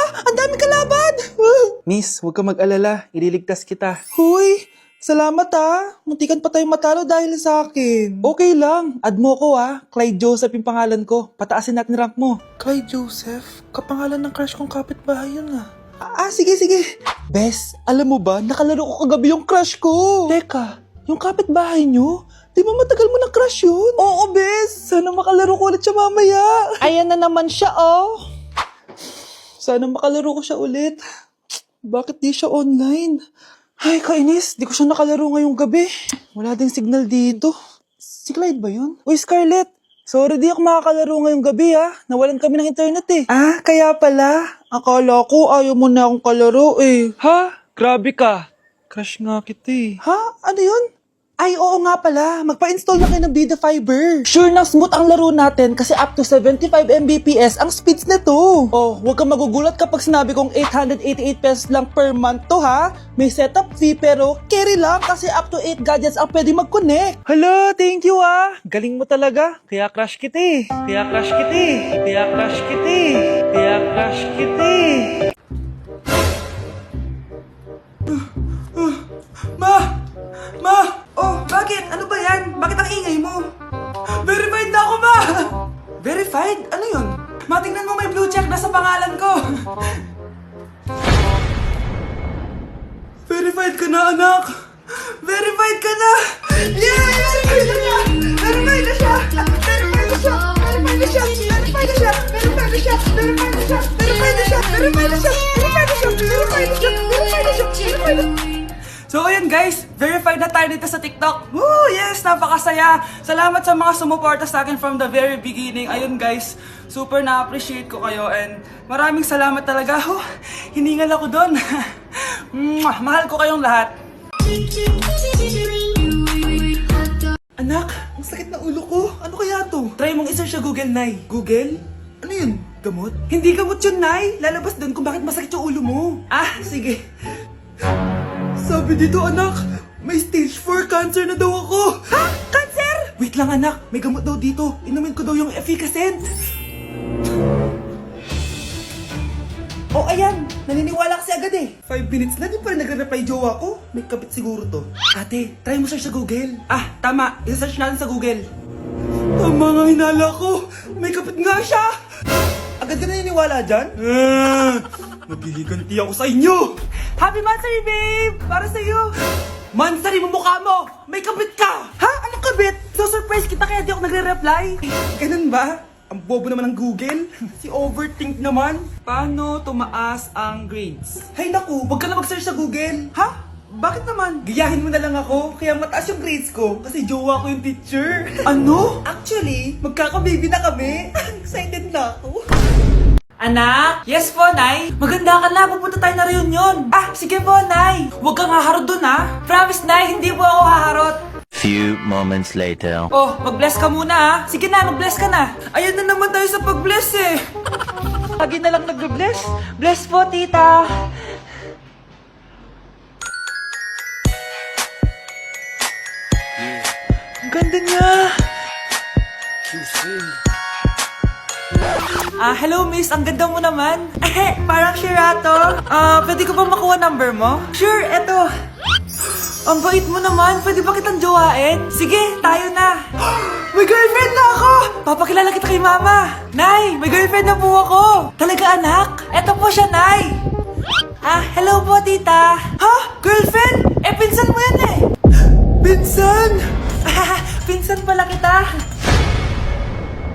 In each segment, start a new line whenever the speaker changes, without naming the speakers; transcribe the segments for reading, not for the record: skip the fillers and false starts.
Ang dami kalaban! Miss, huwag ka mag-alala. Ililigtas kita. Huy! Salamat muntikan pa tayong matalo dahil sa akin. Okay lang, add mo ko Clyde Joseph yung pangalan ko. Pataasin natin rank mo. Clyde Joseph? Kapangalan ng crush kong kapitbahay yun sige. Bes, alam mo ba, nakalaro ko kagabi yung crush ko. Teka, yung kapitbahay nyo? Di ba matagal mo na crush yun? Oo, Bes. Sana makalaro ko ulit siya mamaya. Ayan na naman siya, Sana makalaro ko siya ulit. Bakit di siya online? Ay, kainis. Di ko siya nakalaro ngayong gabi. Wala ding signal dito. Si Clyde ba yun? Uy, Scarlett. Sorry, di ako makakalaro ngayong gabi, Nawalan kami ng internet, kaya pala. Akala ko ayaw mo na akong kalaro, Ha? Grabe ka. Crush nga kita, Ha? Ano yun? Ay, oo nga pala. Magpa-install na kayo ng Bida Fiber. Sure na smooth ang laro natin kasi up to 75 Mbps ang speeds nito. Oh, huwag kang magugulat kapag sinabi kong 888 pesos lang per month to, May setup fee pero carry lang kasi up to 8 gadgets ang pwede mag-connect. Hala, thank you, Galing mo talaga. Kaya crush kita, Kaya crush kita, Kaya crush kita, Kaya crush kita, Ma! Oh, bakit? Ano ba yan? Bakit ang ingay mo? Verified na ako, Ma! Verified? Ano yun? Ma, tingnan mo may blue check na sa pangalan ko. Verified ka na, anak! Verified ka na! Yeah! Verified na siya! Verified na siya! Verified na siya! Verified na siya! Verified na siya! Verified na siya! Verified na siya! Verified na siya! Verified na siya! Verified na siya! Verified na siya! Verified na siya! Verified na siya! So ayun guys, verified na tayo dito sa TikTok. Woo! Yes! Napakasaya! Salamat sa mga sumuporta sa akin from the very beginning. Ayun guys, super na-appreciate ko kayo and maraming salamat talaga. Hiningal ako doon. Mahal ko kayong lahat. Anak, ang sakit na ulo ko. Ano kaya to? Try mong i-search sa Google, Nay. Google? Ano yun? Gamot? Hindi gamot yun, Nay. Lalabas doon kung bakit masakit yung ulo mo. Sige. Sabi dito, anak, may stage 4 cancer na daw ako. Ha? Cancer? Wait lang, anak. May gamot daw dito. Inumin ko daw yung Efficacent. Oh, ayan. Naniniwala kasi agad 5 minutes na, di pa rin nagre-reply jowa ko. May kabit siguro to. Ate, try mo search sa Google. Tama. I-search natin sa Google. Tama nga hinala ko. May kabit nga siya. Agad ka naniniwala dyan? Maghiliganti ako sa inyo. Happy Mansari, babe! Para sa'yo. Mansari mo mukha mo! May kabit ka! Ha? Anong kabit? So surprise kita kaya di ako nagre-reply. Ganun ba? Ang bobo naman ng Google. Si Overthink naman. Paano tumaas ang grades? Hay naku, wag ka na mag-search sa Google. Ha? Bakit naman? Gayahin mo na lang ako, kaya mataas yung grades ko kasi jowa ko yung teacher. Ano? Actually, magkaka-baby na kami. Excited na ako. Anak? Yes po, Nay. Maganda ka na, pupunta tayo na reunion. Sige po, Nay. Huwag kang haharot dun, Promise, Nay, hindi po ako haharot.
Few moments later.
Oh, mag-bless ka muna, Sige na, mag-bless ka na. Ayun na naman tayo sa pag-bless, Lagi na lang nag-bless. Bless po, tita. Ang ganda niya. Hello miss, ang ganda mo naman. Parang Shirato. Pwede ko ba makuha number mo? Sure, eto. Ang bait mo naman, pwede ba kitang jowain? Sige, tayo na. May girlfriend na ako! Papakilala kita kay mama. Nay, may girlfriend na po ako. Talaga anak? Eto po siya, Nay. Hello po tita. Ha? Girlfriend? Pinsan mo yan Pinsan? Pinsan pala kita.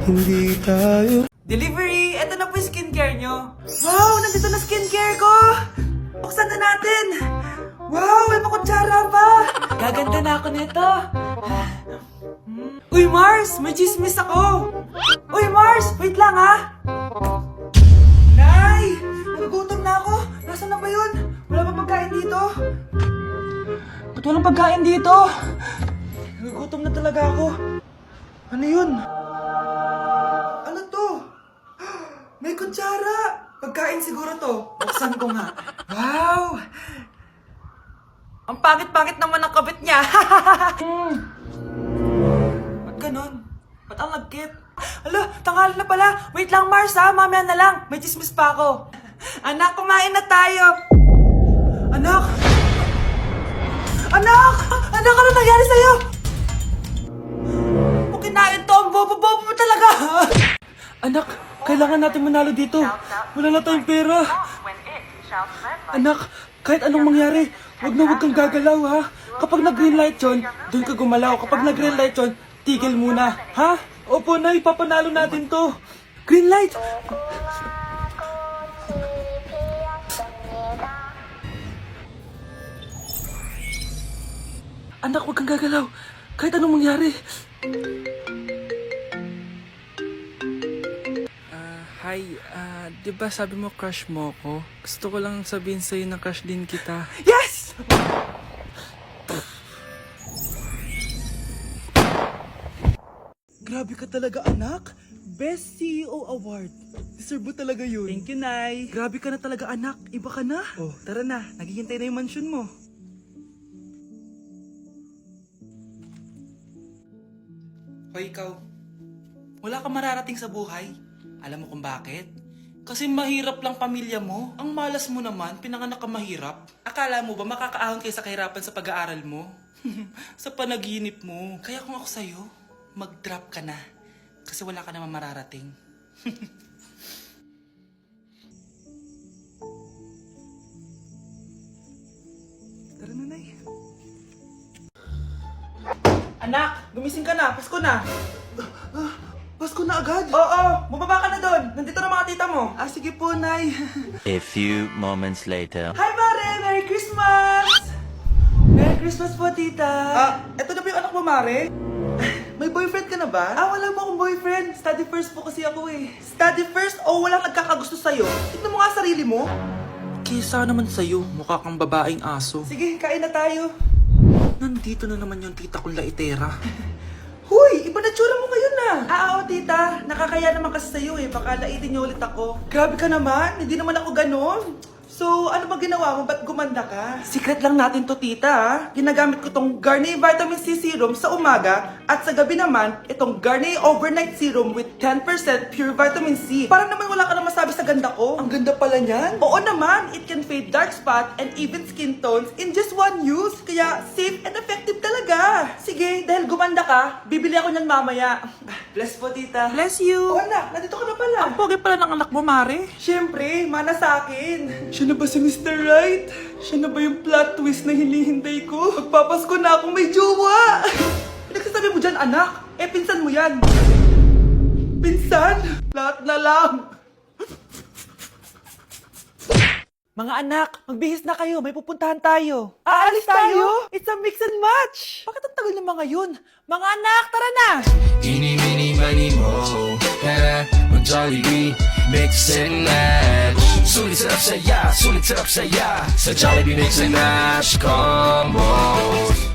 Hindi tayo. Delivery! Ito na po yung skincare nyo. Wow! Nandito na skincare ko! Buksan na natin! Wow! May makutsara pa! Gaganda na ako nito. Uy, Mars! May chismis ako! Uy, Mars! Wait lang, Nay! Nagugutom na ako! Nasaan na ba yun? Wala pa pagkain dito? Ba't walang pagkain dito? Nagugutom na talaga ako. Ano yun? Ano to? May kutsara! Pagkain siguro to. Buksan ko nga. Wow! Ang pangit-pangit naman ang kabit niya. Ba't ganon? Ba't ang lagkit? Alo, tanghali na pala. Wait lang, Mars Mamaya na lang. May chismis pa ako. Anak, kumain na tayo! Anak! Anak! Anak, ano nangyari sa'yo? Kung kinain to, ang bobo-bobo mo talaga! Anak, kailangan natin manalo dito. Wala na tayong pera. Anak, kahit anong mangyari, wag kang gagalaw, ha? Kapag nag-green light yun, doon ka gumalaw. Kapag nag-green light yun, tigil muna, ha? Opo, Nay, papanalo natin to. Green light! Anak, wag kang gagalaw. Kahit anong mangyari.
Hi, di ba sabi mo crush mo ko? Gusto ko lang sabihin sa'yo na crush din kita.
Yes! Grabe ka talaga, anak. Best CEO Award. Deserve mo talaga yun.
Thank you, Nay.
Grabe ka na talaga, anak. Iba ka na. Oh, tara na. Naghihintay na yung mansion mo. Hoy, ikaw. Wala ka mararating sa buhay. Alam mo kung bakit? Kasi mahirap lang pamilya mo. Ang malas mo naman, pinanganak ka mahirap. Akala mo ba makakaahon kayo sa kahirapan sa pag-aaral mo? Sa panaginip mo. Kaya kung ako sa'yo, mag-drop ka na. Kasi wala ka naman mararating. Tara na, Nay. Anak, gumising ka na. Pasko na. Pasko na agad? Oo, bumaba ka na doon. Nandito na mga tita mo. Ah, sige po, Nay.
A few moments later.
Hi, Mare! Merry Christmas! Merry Christmas po, tita. Eto na ba yung anak mo, Mare? May boyfriend ka na ba? Wala mo akong boyfriend. Study first po kasi ako eh. Study first o walang nagkakagusto sa'yo? Tignan mo nga sarili mo.
Kesa naman sa'yo, mukha kang babaeng aso.
Sige, kain na tayo.
Nandito na naman yung tita kong laitera.
Huy, iba na tsura mo ngayon na. Oo, tita. Nakakaya naman kasi sa'yo eh. Baka laitin niyo ulit ako. Grabe ka naman. Hindi naman ako ganon. So, ano ba ginawa mo? Ba't gumanda ka? Secret lang natin to, tita. Ginagamit ko tong Garnier Vitamin C Serum sa umaga at sa gabi naman, itong Garnier Overnight Serum with 10% pure vitamin C. Para naman wala ka na masabi sa ganda ko. Ang ganda pala niyan. Oo naman, it can fade dark spot and even skin tones in just one use. Kaya safe and effective talaga. Sige, dahil gumanda ka, bibili ako niyan mamaya. Bless po, tita.
Bless you!
Oh, anak, nandito ka na pala.
Ang pogi pala ng anak mo, Mare.
Siyempre, mana sa akin. Siya na ba si Mr. Right? Siya na ba yung plot twist na hinihintay ko? Magpapasko na akong may jowa! Pinagsasabi mo dyan, anak? Pinsan mo yan. Pinsan? Lahat na lang. Mga anak, magbihis na kayo. May pupuntahan tayo. Aalis tayo? It's a mix and match. Bakit ang tagal ng mga yun? Mga anak, tara na!
Eeny, meeny, miny, mo. Tara, mag-Jollibee, mix and match. Sulit sarap saya. Sa Jollibee mix and match combo.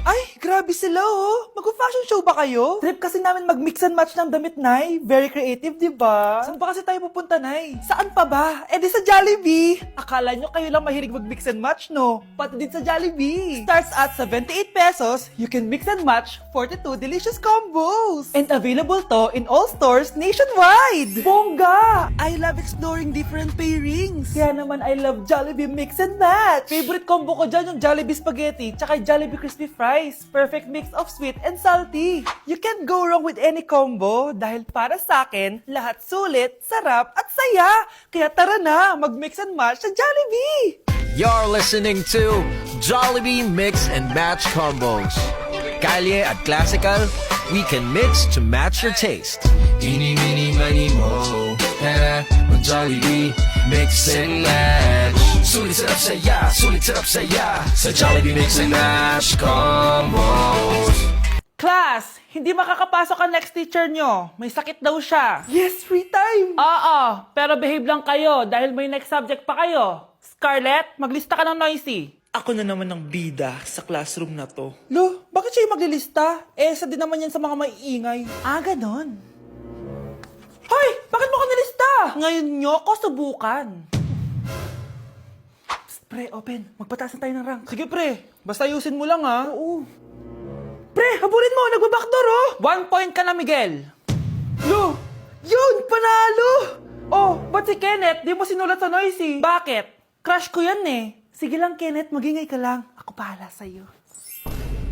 Ay, grabe sila oh. Mag-fashion show ba kayo? Trip kasi namin mag-mix and match ng damit, Nay. Very creative, di ba? Saan ba kasi tayo pupunta, Nay? Saan pa ba? Eh di sa Jollibee. Akala nyo kayo lang mahilig mag-mix and match, no? Pati din sa Jollibee. Starts at 78 pesos, you can mix and match 42 delicious combos. And available to in all stores nationwide. Bongga! I love exploring different pairings. Kaya naman I love Jollibee mix and match. Favorite combo ko dyan yung Jollibee spaghetti tsaka Jollibee crispy fries. Perfect mix of sweet and salty. You can't go wrong with any combo dahil para sa akin, lahat sulit, sarap at saya. Kaya tara na, mag-mix and match sa Jollibee!
You're listening to Jollibee Mix and Match Combos. Kalye at classical, we can mix to match your taste. Eeny, meeny, miny, mo. Tara, mag-Jollibee, mix and match. Sulit sarap saya. Sa Jollibee Mix and Match Combos.
Class, hindi makakapasok ang next teacher nyo. May sakit daw siya. Yes, free time! Oo, pero behave lang kayo dahil may next subject pa kayo. Scarlett, maglista ka ng noisy. Ako na naman ang bida sa classroom na to. Lo, bakit siya yung maglilista? Isa din naman yan sa mga maiingay. Ganon. Hoy, bakit mo ko nilista? Ngayon nyo ko subukan. Psst, pre, open. Magpataas na tayo ng rank. Sige, pre. Basta ayusin mo lang, ha? Oo. Pre, habulin mo! Nagbabackdoor, oh! 1 point ka na, Miguel! Lo! Yun! Panalo! Oh, ba't si Kenneth? Di mo sinulat sa Noisy. Bakit? Crush ko yan eh. Sige lang, Kenneth. Magingay ka lang. Ako bahala sa'yo.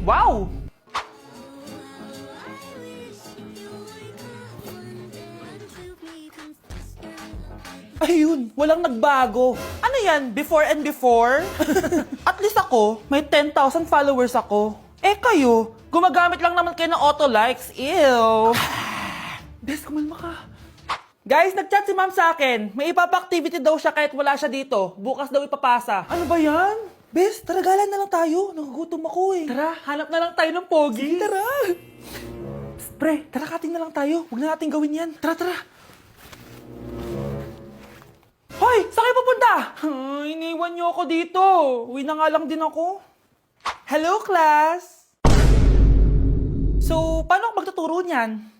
Wow! Ayun, walang nagbago. Ano yan? Before and before? At least ako, may 10,000 followers ako. Eh kayo, gumagamit lang naman kayo ng auto likes. Ew. Bes, kumalma ka. Guys, nag-chat si ma'am sa akin. May ipapa-activity daw siya kahit wala siya dito. Bukas daw ipapasa. Ano ba yan? Bes, tara galan na lang tayo. Nagugutom ako eh. Tara, hanap na lang tayo ng pogi. Sige, tara. Psst, pre, tara kating na lang tayo. Huwag na natin gawin yan. Tara, tara. Hoy! Saan kayo pupunta? Iniwan niyo ako dito. Uwi na nga lang din ako. Hello, class! So, paano ako magtuturo niyan?